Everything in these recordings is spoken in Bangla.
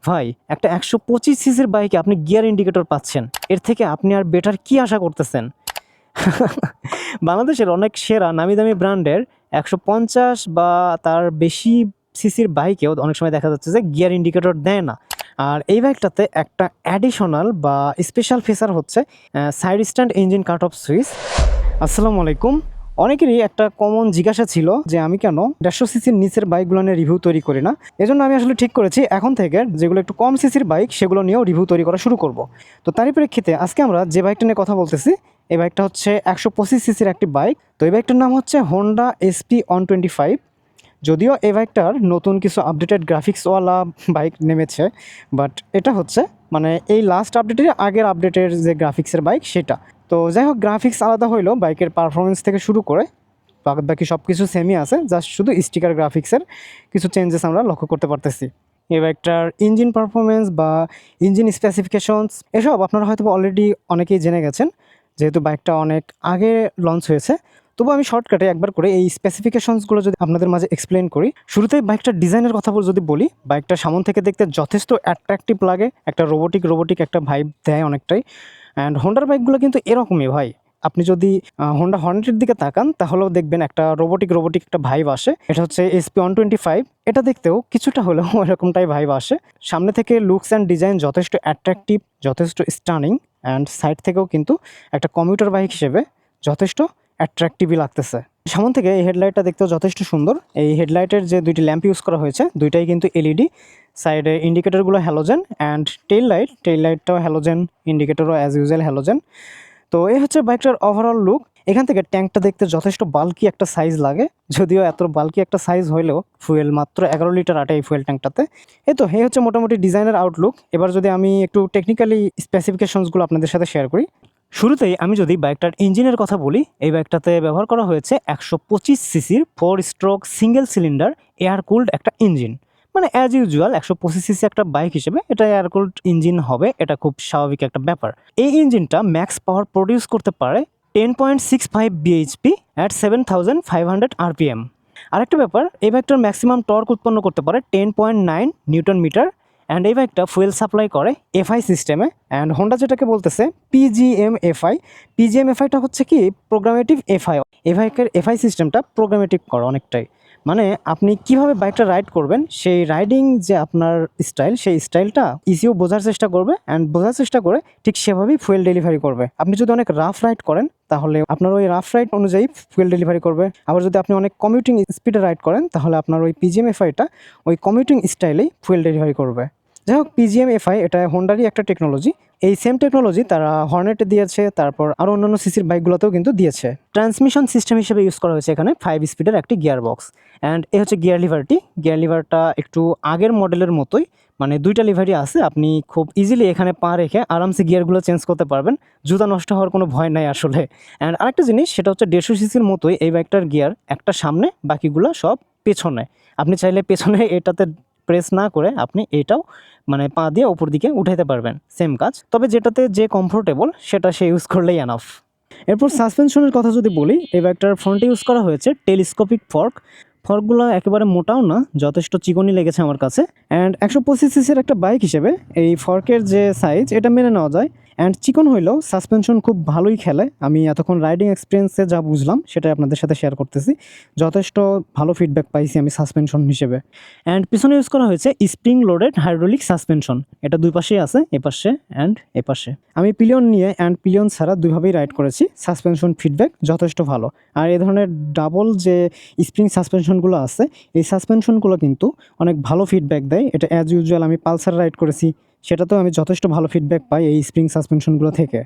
ভাই একটা 125 সিসির বাইকে আপনি গিয়ার ইন্ডিকেটর পাচ্ছেন, এর থেকে আপনি আর বেটার কি আশা করতেছেন? বাংলাদেশের অনেক সেরা নামি দামি ব্র্যান্ডের 150 বা তার বেশি সিসির বাইকেও অনেক সময় দেখা যাচ্ছে যে গিয়ার ইন্ডিকেটর দেয় না। আর এই বাইকটাতে একটা অ্যাডিশনাল বা স্পেশাল ফিচার হচ্ছে side stand engine cut off switch. আসসালামু আলাইকুম। অনেকেরই একটা কমন জিজ্ঞাসা ছিল যে আমি কেন 150 সিসির নিচের বাইকগুলো নিয়ে রিভিউ তৈরি করি না। এজন্য আমি আসলে ঠিক করেছি এখন থেকে যেগুলো একটু কম সিসির বাইক সেগুলো নিয়েও রিভিউ তৈরি করা শুরু করব। তো তারই প্রেক্ষিতে আজকে আমরা যে বাইকটা নিয়ে কথা বলতেছি এই বাইকটা হচ্ছে 125 সিসির একটি বাইক। তো এই বাইকটার নাম হচ্ছে হোন্ডা এসপি 125। যদিও এই বাইকটার নতুন কিছু আপডেটেড গ্রাফিক্সওয়ালা বাইক নেমেছে, বাট এটা হচ্ছে মানে এই লাস্ট আপডেটের আগের আপডেটের যে গ্রাফিক্সের বাইক সেটা। তো যাই হোক, গ্রাফিক্স আলাদা হইলেও বাইকের পারফরমেন্স থেকে শুরু করে বাকি সব কিছু সেমই আছে, জাস্ট শুধু স্টিকার গ্রাফিক্সের কিছু চেঞ্জেস আমরা লক্ষ্য করতে পারতেছি। এই বাইকটার ইঞ্জিন পারফরমেন্স বা ইঞ্জিন স্পেসিফিকেশনস এসব আপনারা হয়তো অলরেডি অনেকেই জেনে গেছেন, যেহেতু বাইকটা অনেক আগে লঞ্চ হয়েছে। তবু আমি শর্টকাটে একবার করে এই স্পেসিফিকেশনসগুলো যদি আপনাদের মাঝে এক্সপ্লেন করি। শুরুতেই বাইকটার ডিজাইনের কথা যদি বলি, বাইকটা সামন থেকে দেখতে যথেষ্ট অ্যাট্রাকটিভ লাগে, একটা রোবোটিক একটা ভাইব দেয় অনেকটাই। অ্যান্ড হোন্ডার বাইকগুলো কিন্তু এরকমই ভাই। আপনি যদি হোন্ডা হর্নেটের দিকে তাকান তাহলেও দেখবেন একটা রোবোটিক একটা ভাইব আসে। এটা হচ্ছে এসপি 125। এটা দেখতেও কিছুটা হলেও এরকমটাই ভাইব আসে। সামনে থেকে লুকস অ্যান্ড ডিজাইন যথেষ্ট অ্যাট্রাকটিভ, যথেষ্ট স্টানিং, অ্যান্ড সাইড থেকেও কিন্তু একটা কমিউটার বাইক হিসেবে যথেষ্ট অ্যাট্রাকটিভই লাগতেছে। সামন থেকে এই হেডলাইটটা দেখতেও যথেষ্ট সুন্দর। এই হেডলাইটের যে দুইটি ল্যাম্প ইউজ করা হয়েছে দুইটাই কিন্তু এলইডি। সাইডে ইন্ডিকেটরগুলো হ্যালোজেন, অ্যান্ড টেইল লাইটটাও হ্যালোজেন, ইন্ডিকেটরও অ্যাজ ইউজুয়াল হ্যালোজেন। তো এই হচ্ছে বাইকটার ওভারঅল লুক। এখান থেকে ট্যাঙ্কটা দেখতে যথেষ্ট বাল্কি একটা সাইজ লাগে, যদিও এত বাল্কি একটা সাইজ হলেও ফুয়েল মাত্র 11 লিটার আটে এই ফুয়েল ট্যাঙ্কটাতে। এই হচ্ছে মোটামুটি ডিজাইনের আউটলুক। এবার যদি আমি একটু টেকনিক্যালি স্পেসিফিকেশনসগুলো আপনাদের সাথে শেয়ার করি। শুরুতেই আমি যদি বাইকটার ইঞ্জিনের কথা বলি, এই বাইকটাতে ব্যবহার করা হয়েছে 125 সিসির 4 stroke single cylinder air cooled একটা ইঞ্জিন। মানে অ্যাজ ইউজুয়াল 125 সিসি একটা বাইক হিসেবে এটা এয়ার কুলড ইঞ্জিন হবে, এটা খুব স্বাভাবিক একটা ব্যাপার। এই ইঞ্জিনটা ম্যাক্স পাওয়ার প্রডিউস করতে পারে 10.65 বিএইচপি অ্যাট 7500 আরপিএম। আরেকটা ব্যাপার, এই বাইকটার ম্যাক্সিমাম টর্ক উৎপন্ন করতে পারে 10.9 নিউটন মিটার। অ্যান্ড এই বাইকটা ফুয়েল সাপ্লাই করে এফআই সিস্টেমে। অ্যান্ড হোন্ডা যেটাকে বলতেছে পিজিএমএফআই। পিজিএমএফআইটা হচ্ছে কি প্রোগ্রামেটিভ এফআই। এফআই সিস্টেমটা প্রোগ্রামেটিভ করে অনেকটাই। মানে আপনি কিভাবে বাইকটা রাইড করবেন সেই রাইডিং যে আপনার স্টাইল, সেই স্টাইলটা ইজিও বোঝার চেষ্টা করবে, অ্যান্ড বোঝার চেষ্টা করে ঠিক সেভাবেই ফুয়েল ডেলিভারি করবে। আপনি যদি অনেক রাফ রাইড করেন তাহলে আপনার ওই রাফ রাইড অনুযায়ী ফুয়েল ডেলিভারি করবে। আবার যদি আপনি অনেক কমিউটিং স্পিডে রাইড করেন তাহলে আপনার ওই পিজিএমএফআইটা ওই কমিউটিং স্টাইলেই ফুয়েল ডেলিভারি করবে। যাই হোক, পিজিএমএফআই এটা হোন্ডারই একটা টেকনোলজি। এই সেম টেকনোলজি তারা হর্নেটে দিয়েছে, তারপর আরও অন্যান্য সিসির বাইকগুলোতেও কিন্তু দিয়েছে। ট্রান্সমিশন সিস্টেম হিসেবে ইউজ করা হয়েছে এখানে 5 স্পিডের একটি গিয়ার বক্স। অ্যান্ড এই হচ্ছে গিয়ার লিভারটা একটু আগের মডেলের মতোই, মানে দুইটা লিভারই আছে। আপনি খুব ইজিলি এখানে পা রেখে আরামসে গিয়ারগুলো চেঞ্জ করতে পারবেন, জুতা নষ্ট হওয়ার কোনো ভয় নাই আসলে। অ্যান্ড আরেকটা জিনিস, সেটা হচ্ছে 150 সিসির মতোই এই বাইকটার গিয়ার একটা সামনে, বাকিগুলো সব পেছনে। আপনি চাইলে পেছনে এটাতে প্রেস না করে আপনি এটাও মানে পা দিয়ে উপর দিকে উঠাইতে পারবেন, সেম কাজ। তবে যেটাতে যে কমফোর্টেবল সেটা সে ইউজ করলেই এনাফ। এরপর সাসপেনশনের কথা যদি বলি, এই বাইকটার ফ্রন্টে ইউজ করা হয়েছে টেলিস্কোপিক ফর্কগুলো একেবারে মোটাও না, যথেষ্ট চিকনই লেগেছে আমার কাছে। অ্যান্ড 125 সিসির একটা বাইক হিসেবে এই ফর্কের যে সাইজ এটা মেনে নেওয়া যায়। অ্যান্ড চিকন হইলেও সাসপেনশন খুব ভালোই খেলে। আমি এতক্ষণ রাইডিং এক্সপিরিয়েন্সে যা বুঝলাম সেটা আপনাদের সাথে শেয়ার করতেছি। যথেষ্ট ভালো ফিডব্যাক পাইছি আমি সাসপেনশন হিসেবে। অ্যান্ড পিছনে ইউজ করা হয়েছে স্প্রিং লোডেড হাইড্রোলিক সাসপেনশন। এটা দুই পাশেই আছে, এপাশে অ্যান্ড এপাশে। আমি পিলিয়ন নিয়ে অ্যান্ড পিলিয়ন ছাড়া দুইভাবেই রাইড করেছি। সাসপেনশন ফিডব্যাক যথেষ্ট ভালো। আর এই ধরনের ডাবল যে স্প্রিং সাসপেনশনগুলো আছে, এই সাসপেনশনগুলো কিন্তু অনেক ভালো ফিডব্যাক দেয়। এটা অ্যাজ ইউজুয়াল আমি পালসার রাইড করেছি, সেটাতেও আমি যথেষ্ট ভালো ফিডব্যাক পাই এই স্প্রিং সাসপেনশনগুলো থেকে।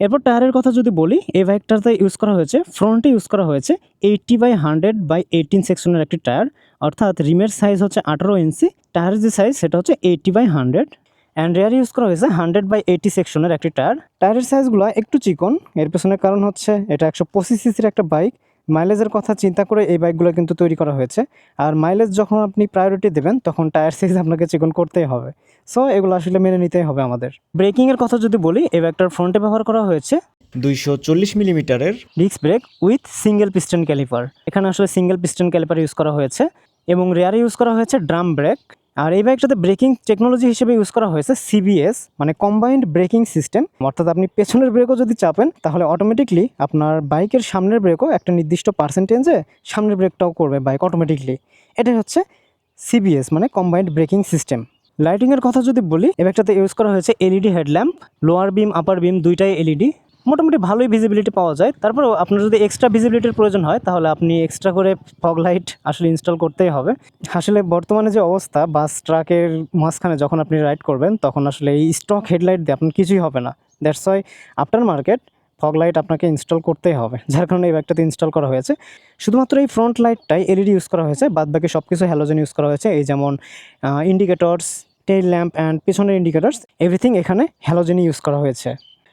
এরপর টায়ারের কথা যদি বলি, এই বাইকটাতে ইউজ করা হয়েছে ফ্রন্টে ইউজ করা হয়েছে 80/100/18 সেকশনের একটি টায়ার, অর্থাৎ রিমের সাইজ হচ্ছে 18 ইঞ্চি, টায়ারের যে সাইজ সেটা হচ্ছে 80/100। অ্যান্ড রেয়ার ইউজ করা হয়েছে 100/80 সেকশনের একটি টায়ার। টায়ারের সাইজগুলো একটু চিকন, এর পেছনের কারণ হচ্ছে এটা 125 সিসির একটা বাইক। মাইলেজের কথা চিন্তা করে এই বাইকগুলো কিন্তু তৈরি করা হয়েছে। আর মাইলেজ যখন আপনি প্রায়োরিটি দেবেন তখন টায়ার সাইজ আপনাকে চিকন করতেই হবে। সো এগুলো আসলে মেনে নিতেই হবে আমাদের। ব্রেকিংয়ের কথা যদি বলি, এই বাইকটার ফ্রন্টে ব্যবহার করা হয়েছে 240 মিলিমিটারের disc brake with single piston caliper. এখানে আসলে সিঙ্গেল পিস্টন ক্যালিপার ইউজ করা হয়েছে। এবং রেয়ারে ইউজ করা হয়েছে ড্রাম ব্রেক। আর এই বাইকটাতে ব্রেকিং টেকনোলজি হিসেবে ইউজ করা হয়েছে সিবিএস, মানে কম্বাইন্ড ব্রেকিং সিস্টেম। অর্থাৎ আপনি পেছনের ব্রেকও যদি চাপেন তাহলে অটোমেটিকলি আপনার বাইকের সামনের ব্রেকও একটা নির্দিষ্ট পার্সেন্টেজে সামনের ব্রেকটাও করবে বাইক অটোমেটিকলি। এটাই হচ্ছে সিবিএস, মানে কম্বাইন্ড ব্রেকিং সিস্টেম। লাইটিংয়ের কথা যদি বলি, এই বাইকটাতে ইউজ করা হয়েছে এলইডি হেডল্যাম্প, লোয়ার বিম আপার বিম দুইটাই এলইডি। মোটামুটি ভালোই ভিজিবিলিটি পাওয়া যায়। তারপরেও আপনার যদি এক্সট্রা ভিজিবিলিটির প্রয়োজন হয় তাহলে আপনি এক্সট্রা করে ফগ লাইট আসলে ইনস্টল করতেই হবে। আসলে বর্তমানে যে অবস্থা, বাস ট্রাকের মাঝখানে যখন আপনি রাইড করবেন তখন আসলে এই স্টক হেডলাইট দিয়ে আপনার কিছুই হবে না। That's why after market fog light আপনাকে ইনস্টল করতেই হবে, যার কারণে এই বাইকটাতে ইনস্টল করা হয়েছে। শুধুমাত্র এই ফ্রন্ট লাইটটাই এলইডি ইউজ করা হয়েছে, বাদবাকি সব কিছু হ্যালোজেন ইউজ করা হয়েছে। এই যেমন ইন্ডিকেটরস, টেইল ল্যাম্প অ্যান্ড পিছনের ইন্ডিকেটরস, এভরিথিং এখানে হ্যালোজেনই ইউজ করা হয়েছে।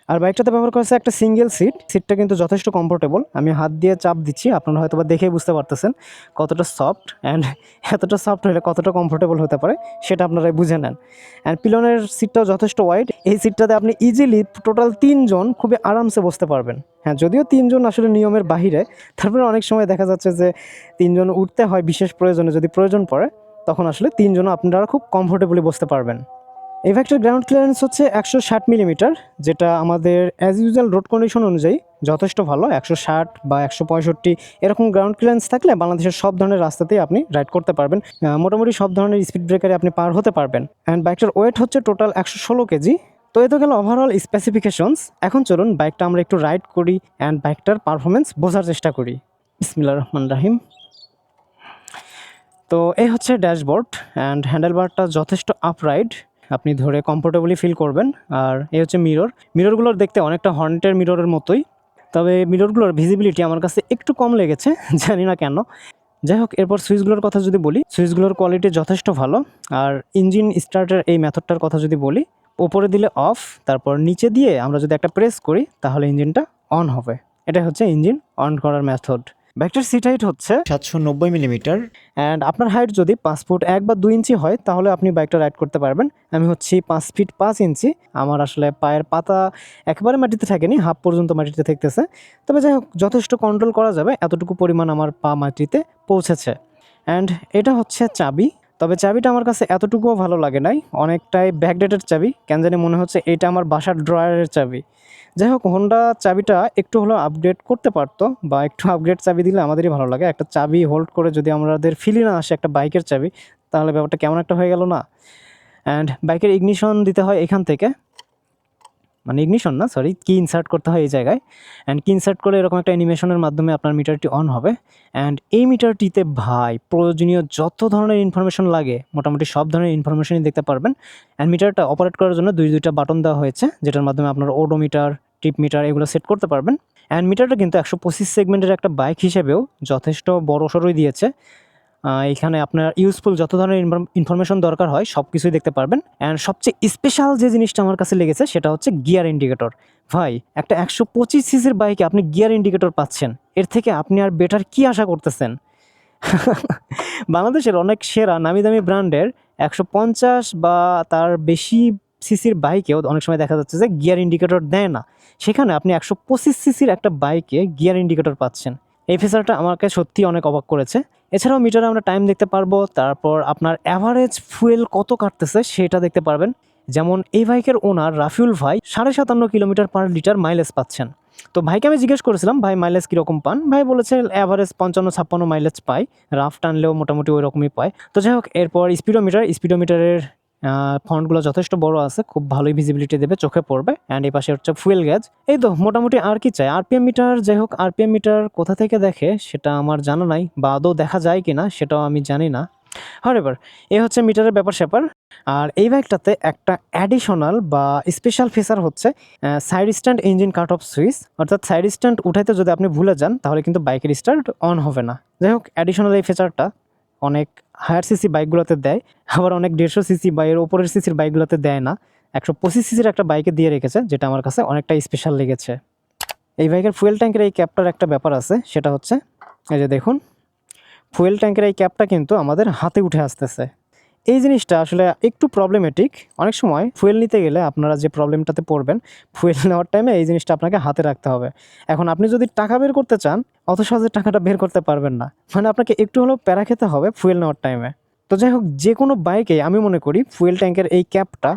আর বাইকটাতে ব্যবহার করেছে একটা সিঙ্গেল সিটটা কিন্তু যথেষ্ট কমফোর্টেবল। আমি হাত দিয়ে চাপ দিচ্ছি, আপনারা হয়তো বা দেখেই বুঝতে পারতেছেন কতটা সফট, অ্যান্ড এতটা সফট হলে কতটা কমফোর্টেবল হতে পারে সেটা আপনারাই বুঝে নেন। অ্যান্ড পিলনের সিটটাও যথেষ্ট ওয়াইড। এই সিটটাতে আপনি ইজিলি টোটাল 3 জন খুবই আরামসে বসতে পারবেন। হ্যাঁ, যদিও 3 জন আসলে নিয়মের বাহিরে, তারপরে অনেক সময় দেখা যাচ্ছে যে 3 জন উঠতে হয় বিশেষ প্রয়োজনে, যদি প্রয়োজন পড়ে তখন আসলে 3 জন আপনারা খুব কমফোর্টেবলি বসতে পারবেন। এই বাইকটার গ্রাউন্ড ক্লিয়ারেন্স হচ্ছে 160 মিলিমিটার, যেটা আমাদের অ্যাজ ইউজুয়াল রোড কন্ডিশন অনুযায়ী যথেষ্ট ভালো। 160 বা 165 এরকম গ্রাউন্ড ক্লিয়ারেন্স থাকলে বাংলাদেশের সব ধরনের রাস্তাতেই আপনি রাইড করতে পারবেন। মোটামুটি সব ধরনের স্পিড ব্রেকারে আপনি পার হতে পারবেন। অ্যান্ড বাইকটার ওয়েট হচ্ছে টোটাল 116 কেজি। তো এই তো গেল ওভারঅল স্পেসিফিকেশনস। এখন চলুন বাইকটা আমরা একটু রাইড করি অ্যান্ড বাইকটার পারফরমেন্স বোঝার চেষ্টা করি। বিসমিল্লাহির রহমানির রহিম। তো এই হচ্ছে ড্যাশবোর্ড, অ্যান্ড হ্যান্ডেলবারটা যথেষ্ট আপরাইট, আপনি ধরে কমফোর্টেবলি ফিল করবেন। আর এই হচ্ছে মিররগুলোর দেখতে অনেকটা হর্নেটের মিররের মতোই, তবে মিররগুলোর ভিজিবিলিটি আমার কাছে একটু কম লেগেছে, জানি না কেন। যাই হোক, এরপর সুইচগুলোর কথা যদি বলি, সুইচগুলোর কোয়ালিটি যথেষ্ট ভালো। আর ইঞ্জিন স্টার্টের এই মেথডটার কথা যদি বলি, ওপরে দিলে অফ, তারপর নিচে দিয়ে আমরা যদি একটা প্রেস করি তাহলে ইঞ্জিনটা অন হবে। এটা হচ্ছে ইঞ্জিন অন করার মেথড। বাইকটার সিট হাইট হচ্ছে 790 মিলিমিটার, অ্যান্ড আপনার হাইট যদি 5 ফুট 1 বা 2 ইঞ্চি হয় তাহলে আপনি বাইকটা রাইড করতে পারবেন। আমি হচ্ছি 5 ফিট 5 ইঞ্চি। আমার আসলে পায়ের পাতা একেবারে মাটিতে থাকেনি, হাফ পর্যন্ত মাটিতে থাকতেছে। তবে যাই হোক, যথেষ্ট কন্ট্রোল করা যাবে, এতটুকু পরিমাণ আমার পা মাটিতে পৌঁছেছে। অ্যান্ড এটা হচ্ছে চাবি। তবে চাবিটা আমার কাছে এতটুকুও ভালো লাগে নাই, অনেকটাই ব্যাকডেটেড চাবি। কেন জানি মনে হচ্ছে এটা আমার বাসার ড্রয়ারের চাবি। যাই হোক, হোন্ডা চাবিটা একটু হলেও আপগ্রেড করতে পারতো, বা একটু আপগ্রেড চাবি দিলে আমাদেরই ভালো লাগে। একটা চাবি হোল্ড করে যদি আমাদের ফিলই না আসে একটা বাইকের চাবি, তাহলে ব্যাপারটা কেমন একটা হয়ে গেল না। অ্যান্ড বাইকের ইগনিশন দিতে হয় এখান থেকে, মানে ইগনিশন না, সরি, কি ইনসার্ট করতে হয় এই জায়গায়। অ্যান্ড কি ইনসার্ট করে এরকম একটা অ্যানিমেশনের মাধ্যমে আপনার মিটারটি অন হবে। অ্যান্ড এই মিটারটিতে ভাই প্রয়োজনীয় যত ধরনের ইনফরমেশন লাগে মোটামুটি সব ধরনের ইনফরমেশনই দেখতে পারবেন। অ্যান্ড মিটারটা অপারেট করার জন্য দুইটা বাটন দেওয়া হয়েছে, যেটার মাধ্যমে আপনার ওডোমিটার, ট্রিপ মিটার এগুলো সেট করতে পারবেন। অ্যান্ড মিটারটা কিন্তু 125 সেগমেন্টের একটা বাইক হিসেবেও যথেষ্ট বড় সড়োই দিয়েছে। এখানে আপনার ইউজফুল যত ধরনের ইনফরমেশন দরকার হয় সব কিছুই দেখতে পারবেন। অ্যান্ড সবচেয়ে স্পেশাল যে জিনিসটা আমার কাছে লেগেছে সেটা হচ্ছে গিয়ার ইন্ডিকেটর। ভাই, একটা 125 সিসির বাইকে আপনি গিয়ার ইন্ডিকেটর পাচ্ছেন, এর থেকে আপনি আর বেটার কি আশা করতেছেন? বাংলাদেশের অনেক সেরা নামি দামি ব্র্যান্ডের 150 বা তার বেশি সিসির বাইকেও অনেক সময় দেখা যাচ্ছে যে গিয়ার ইন্ডিকেটর দেয় না, সেখানে আপনি 125 সিসির একটা বাইকে গিয়ার ইন্ডিকেটর পাচ্ছেন। এই ফিচারটা আমাকে সত্যি অনেক অবাক করেছে। এছাড়াও মিটারে আমরা টাইম দেখতে পারবো, তারপর আপনার অ্যাভারেজ ফুয়েল কত কাটতেছে সেটা দেখতে পারবেন। যেমন এই বাইকের ওনার রাফিউল ভাই 57.5 কিলোমিটার পার লিটার মাইলেজ পাচ্ছেন। তো ভাইকে আমি জিজ্ঞেস করেছিলাম, ভাই মাইলেজ কীরকম পান? ভাই বলেছে অ্যাভারেজ 55-56 মাইলেজ পায়, রাফ টানলেও মোটামুটি ওই রকমই পায়। তো যাই হোক, এরপর স্পিডোমিটারের ফন্টগুলো যথেষ্ট বড় আছে, খুব ভালোই ভিজিবিলিটি দেবে, চোখে পড়বে। অ্যান্ড এই পাশে হচ্ছে ফুয়েল গ্যাজ। এই তো মোটামুটি আর কি চাই। আরপিএম মিটার, যাই হোক আরপিএম মিটার কোথা থেকে দেখে সেটা আমার জানা নাই, বা আদৌ দেখা যায় কি না সেটাও আমি জানি না। হাওয়েভার, এই হচ্ছে মিটারের ব্যাপার স্যাপার। আর এই বাইকটাতে একটা অ্যাডিশনাল বা স্পেশাল ফিচার হচ্ছে side stand engine cut off switch. অর্থাৎ সাইড স্ট্যান্ড উঠাইতে যদি আপনি ভুলে যান তাহলে কিন্তু বাইকের স্টার্ট অন হবে না। যাই হোক, অ্যাডিশনাল এই ফিচারটা অনেক হায়ার সিসি বাইকগুলোতে দেয়, আবার অনেক 150 সিসি বা এর ওপরের সিসির বাইকগুলোতে দেয় না। 125 সিসির একটা বাইকে দিয়ে রেখেছে, যেটা আমার কাছে অনেকটা স্পেশাল লেগেছে। এই বাইকের ফুয়েল ট্যাঙ্কের এই ক্যাপটার একটা ব্যাপার আছে, সেটা হচ্ছে এই যে দেখুন, ফুয়েল ট্যাঙ্কের এই ক্যাপটা কিন্তু আমাদের হাতে উঠে আসতেছে। এই জিনিসটা আসলে একটু প্রবলেমেটিক। অনেক সময় ফুয়েল নিতে গেলে আপনারা যে প্রবলেমটাতে পড়বেন, ফুয়েল নেওয়ার টাইমে এই জিনিসটা আপনাকে হাতে রাখতে হবে। এখন আপনি যদি টাকা বের করতে চান, অত সহজে টাকাটা বের করতে পারবেন না, মানে আপনাকে একটু হলেও প্যারা খেতে হবে ফুয়েল নেওয়ার টাইমে। তো যাই হোক, যে কোনো বাইকে আমি মনে করি ফুয়েল ট্যাঙ্কের এই ক্যাপটা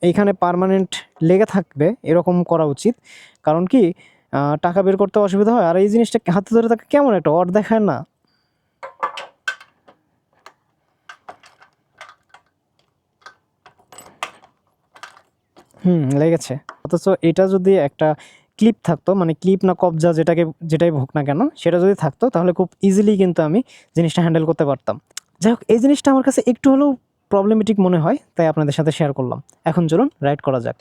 এইখানে পার্মানেন্ট লেগে থাকবে এরকম করা উচিত। কারণ কি, টাকা বের করতে অসুবিধা হয়, আর এই জিনিসটা হাতে ধরে থাকে কেমন একটা অড দেখায় না? লেগেছে। অথচ এটা যদি একটা ক্লিপ থাকতো, মানে ক্লিপ না কবজা যেটাই হোক না কেন, সেটা যদি থাকতো তাহলে খুব ইজিলি কিন্তু আমি জিনিসটা হ্যান্ডেল করতে পারতাম। যাই হোক, এই জিনিসটা আমার কাছে একটু হলেও প্রবলেমেটিক মনে হয়, তাই আপনাদের সাথে শেয়ার করলাম। এখন চলুন রাইড করা যাক।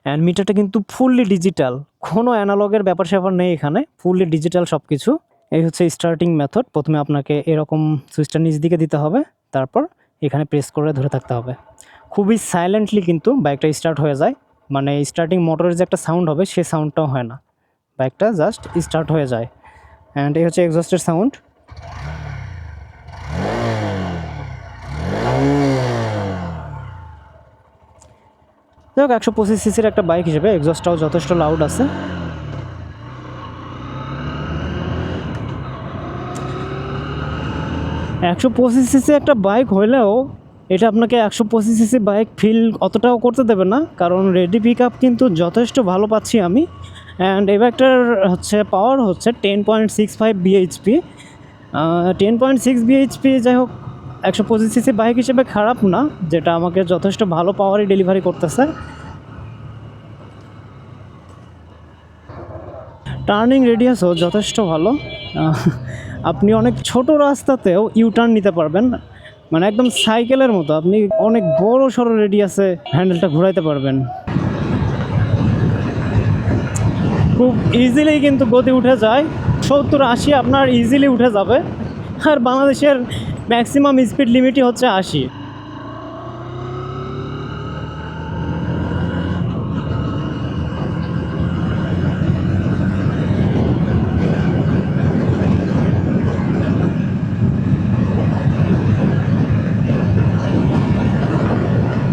অ্যান্ড মিটারটা কিন্তু ফুললি ডিজিটাল, কোনো অ্যানালগের ব্যাপার স্যাপার নেই এখানে, ফুললি ডিজিটাল সব কিছু। এই হচ্ছে স্টার্টিং মেথড। প্রথমে আপনাকে এরকম সুইচটা নিচ দিকে দিতে হবে, তারপর এখানে প্রেস করে ধরে থাকতে হবে। খুবই সাইলেন্টলি কিন্তু বাইকটা স্টার্ট হয়ে যায়, মানে স্টার্টিং মোটরের যে একটা সাউন্ড হবে সে সাউন্ডটাও হয় না, বাইকটা জাস্ট স্টার্ট হয়ে যায়। অ্যান্ড এই হচ্ছে এক্সস্টের সাউন্ড। যাই হোক, 125 সিসির একটা বাইক হিসেবে এক্সস্টটাও যথেষ্ট লাউড আছে। 125 সিসি একটা বাইক হইলেও এটা আপনাকে 125 সিসি বাইক ফিল অতটাও করতে দেবে না, কারণ রেডি পিক আপ কিন্তু যথেষ্ট ভালো পাচ্ছি আমি। অ্যান্ড এই বাইকটার হচ্ছে পাওয়ার হচ্ছে 10.65 বিএইচপি। 10.6 বিএইচপি, যাই হোক 125 সিসি বাইক হিসেবে খারাপ না, যেটা আমাকে যথেষ্ট ভালো পাওয়ারই ডেলিভারি করতেছে। টার্নিং রেডিয়াসও যথেষ্ট ভালো। আপনি অনেক ছোট রাস্তাতেও ইউটার্ন নিতে পারবেন, মানে একদম সাইকেলের মতো আপনি অনেক বড় সড়ো রেডিয়াসে হ্যান্ডেলটা ঘোরাইতে পারবেন। খুব ইজিলি কিন্তু গতি উঠে যায়, 70-80 আপনার ইজিলি উঠে যাবে। আর বাংলাদেশের ম্যাক্সিমাম স্পিড লিমিটই হচ্ছে 80।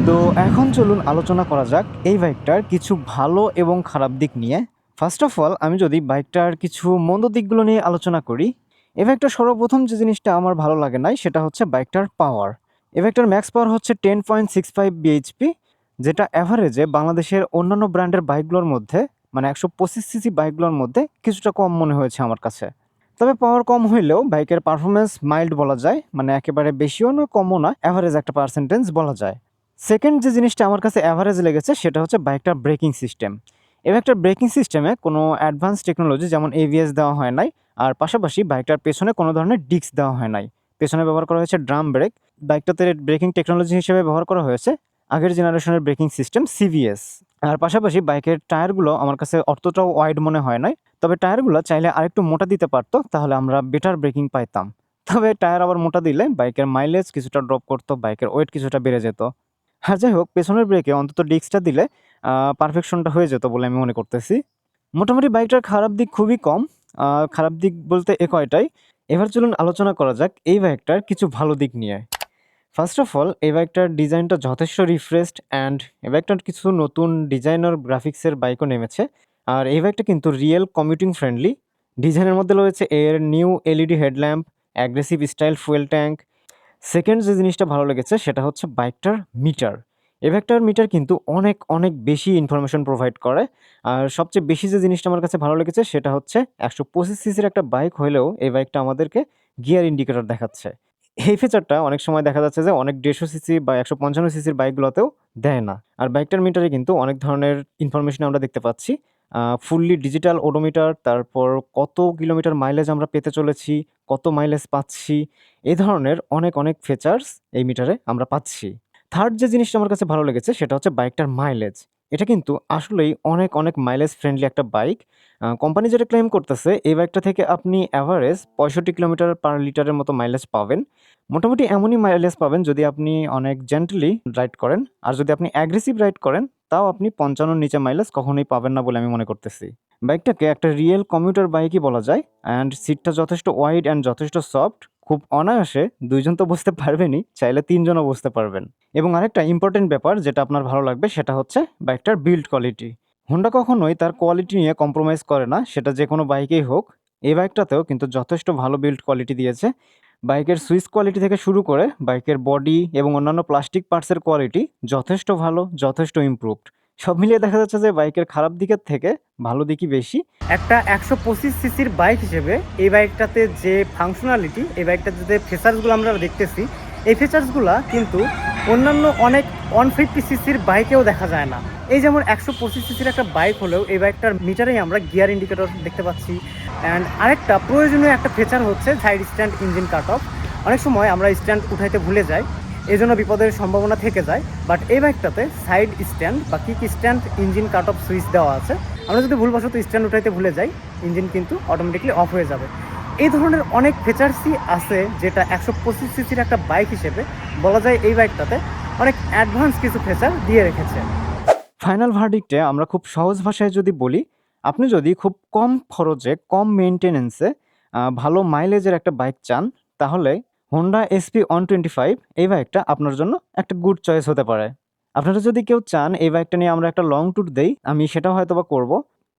তো এখন চলুন আলোচনা করা যাক এই বাইকটার কিছু ভালো এবং খারাপ দিক নিয়ে। ফার্স্ট অফ অল, আমি যদি বাইকটার কিছু মন্দ দিকগুলো নিয়ে আলোচনা করি, এই বাইকটার সর্বপ্রথম যে জিনিসটা আমার ভালো লাগে নাই সেটা হচ্ছে বাইকটার পাওয়ার। এই বাইকটার ম্যাক্স পাওয়ার হচ্ছে 10.65 বিএইচপি, যেটা অ্যাভারেজে বাংলাদেশের অন্যান্য ব্র্যান্ডের বাইকগুলোর মধ্যে, মানে 125 সিসি বাইকগুলোর মধ্যে কিছুটা কম মনে হয়েছে আমার কাছে। তবে পাওয়ার কম হইলেও বাইকের পারফরমেন্স মাইল্ড বলা যায়, মানে একেবারে বেশিও না কমও না, অ্যাভারেজ একটা পার্সেন্টেজ বলা যায়। সেকেন্ড যে জিনিসটা আমার কাছে অ্যাভারেজ লেগেছে সেটা হচ্ছে বাইকটার ব্রেকিং সিস্টেম। এই বাইকটার ব্রেকিং সিস্টেমে কোনো অ্যাডভান্স টেকনোলজি যেমন এভিএস দেওয়া হয় নাই, আর পাশাপাশি বাইকটার পেছনে কোনো ধরনের ডিস্ক দেওয়া হয় নাই। পেছনে ব্যবহার করা হয়েছে ড্রাম ব্রেক। বাইকটাতে ব্রেকিং টেকনোলজি হিসেবে ব্যবহার করা হয়েছে আগের জেনারেশনের ব্রেকিং সিস্টেম সিভিএস। আর পাশাপাশি বাইকের টায়ারগুলো আমার কাছে অতটাও ওয়াইড মনে হয় নাই, তবে টায়ারগুলো চাইলে আরেকটু মোটা দিতে পারতো, তাহলে আমরা বেটার ব্রেকিং পাইতাম। তবে টায়ার আবার মোটা দিলে বাইকের মাইলেজ কিছুটা ড্রপ করতো, বাইকের ওয়েট কিছুটা বেড়ে যেত। হ্যাঁ, যাই হোক, পেছনের ব্রেকে অন্তত ডিস্কটা দিলে পারফেকশনটা হয়ে যেত বলে আমি মনে করতেছি। মোটামুটি বাইকটার খারাপ দিক খুবই কম। খারাপ দিক বলতে এ কয়টাই। এবার চলুন আলোচনা করা যাক এই বাইকটার কিছু ভালো দিক নিয়ে। ফার্স্ট অফ অল, এই বাইকটার ডিজাইনটা যথেষ্ট রিফ্রেশড, অ্যান্ড এই বাইকটার কিছু নতুন ডিজাইনার গ্রাফিক্সের বাইকও নেমেছে। আর এই বাইকটা কিন্তু রিয়েল কমিউটিং ফ্রেন্ডলি। ডিজাইনের মধ্যে রয়েছে এর new LED headlamp, aggressive style fuel tank. Second যে জিনিসটা ভালো লেগেছে সেটা হচ্ছে বাইকটার মিটার। এই বাইকটার মিটার কিন্তু অনেক অনেক বেশি ইনফরমেশন প্রোভাইড করে। আর সবচেয়ে বেশি যে জিনিসটা আমার কাছে ভালো লেগেছে সেটা হচ্ছে 125 সিসির একটা বাইক হলেও এই বাইকটা আমাদেরকে গিয়ার ইন্ডিকেটর দেখাচ্ছে। এই ফিচারটা অনেক সময় দেখা যাচ্ছে যে অনেক 150 সিসি বা 155 সিসির বাইকগুলোতেও দেয় না। আর বাইকটার মিটারে কিন্তু অনেক ধরনের ইনফরমেশন আমরা দেখতে পাচ্ছি। ফুললি ডিজিটাল ওডোমিটার, তারপর কত কিলোমিটার মাইলেজ আমরা পেতে চলেছি, কত মাইলেজ পাচ্ছি, এই ধরনের অনেক অনেক ফিচার্স এই মিটারে আমরা পাচ্ছি। থার্ড যে জিনিসটা আমার কাছে ভালো লেগেছে সেটা হচ্ছে বাইকটার মাইলেজ। এটা কিন্তু আসলেই অনেক অনেক মাইলেজ ফ্রেন্ডলি একটা বাইক। কোম্পানি যেটা ক্লেম করতেছে এই বাইকটা থেকে আপনি অ্যাভারেজ 65 কিলোমিটার পার লিটারের মতো মাইলেজ পাবেন। মোটামুটি এমনই মাইলেজ পাবেন যদি আপনি অনেক জেন্টলি রাইড করেন। আর যদি আপনি অ্যাগ্রেসিভ রাইড করেন তাও আপনি 55-র নিচে মাইলেজ কখনোই পাবেন না বলে আমি মনে করতেছি। বাইকটাকে একটা রিয়েল কমিউটার বাইকই বলা যায়। অ্যান্ড সিটটা যথেষ্ট ওয়াইড অ্যান্ড যথেষ্ট সফট। খুব অনায়াসে 2 জন তো বসতে পারবেনই, চাইলে 3 জনও বসতে পারবেন। এবং আরেকটা ইম্পর্টেন্ট ব্যাপার যেটা আপনার ভালো লাগবে সেটা হচ্ছে বাইকটার বিল্ড কোয়ালিটি। হোন্ডা কখনোই তার কোয়ালিটি নিয়ে কম্প্রোমাইজ করে না, সেটা যে কোনো বাইকেই হোক। এই বাইকটাতেও কিন্তু যথেষ্ট ভালো বিল্ড কোয়ালিটি দিয়েছে। বাইকের সুইচ কোয়ালিটি থেকে শুরু করে বাইকের বডি এবং অন্যান্য প্লাস্টিক পার্টসের কোয়ালিটি যথেষ্ট ভালো, যথেষ্ট ইমপ্রুভড। সব মিলিয়ে দেখা যাচ্ছে যে বাইকের খারাপ দিকের থেকে ভালো দিকই বেশি। একটা 125 সিসির বাইক হিসেবে এই বাইকটাতে যে ফাংশনালিটি, এই বাইকটাতে যে ফিচার্সগুলো আমরা দেখতেছি, এই ফিচার্সগুলো কিন্তু অন্যান্য অনেক 150 সিসির বাইকেও দেখা যায় না। এই যেমন 125 সিসির একটা বাইক হলেও এই বাইকটার মিটারেই আমরা গিয়ার ইন্ডিকেটর দেখতে পাচ্ছি। অ্যান্ড আরেকটা প্রয়োজনীয় একটা ফিচার হচ্ছে side stand engine cut off. অনেক সময় আমরা স্ট্যান্ড উঠাইতে ভুলে যাই, এই জন্য বিপদের সম্ভাবনা থেকে যায়। বাট এই বাইকটাতে সাইড স্ট্যান্ড বা kick stand engine cut off switch দেওয়া আছে। আমরা যদি ভুলবশত স্ট্যান্ড উঠাইতে ভুলে যাই, ইঞ্জিন কিন্তু অটোমেটিকলি অফ হয়ে যাবে। এই ধরনের অনেক ফিচার্সই আছে যেটা 125 সিসির একটা বাইক হিসেবে বলা যায় এই বাইকটাতে অনেক অ্যাডভান্স কিছু ফিচার দিয়ে রেখেছে। ফাইনাল ভার্ডিক্টে আমরা খুব সহজ ভাষায় যদি বলি, আপনি যদি খুব কম খরচে, কম মেনটেনেন্সে ভালো মাইলেজের একটা বাইক চান, তাহলে হোন্ডা SP 125 এই বাইকটা আপনার জন্য একটা গুড চয়েস হতে পারে। আপনারা যদি কেউ চান এই বাইকটা নিয়ে আমরা একটা লং ট্যুর দেই, আমি সেটাও হয়তোবা করব।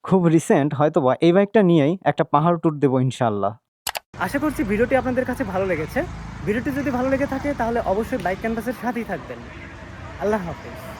খুব রিসেন্ট হয়তোবা এই বাইকটা নিয়েই একটা পাহাড় ট্যুর দেবো ইনশাআল্লাহ। আশা করছি ভিডিওটি আপনাদের কাছে ভালো লেগেছে। ভিডিওটি যদি ভালো লেগে থাকে তাহলে অবশ্যই বাইক ক্যানভাসের সাথেই থাকবেন। আল্লাহ হাফেজ।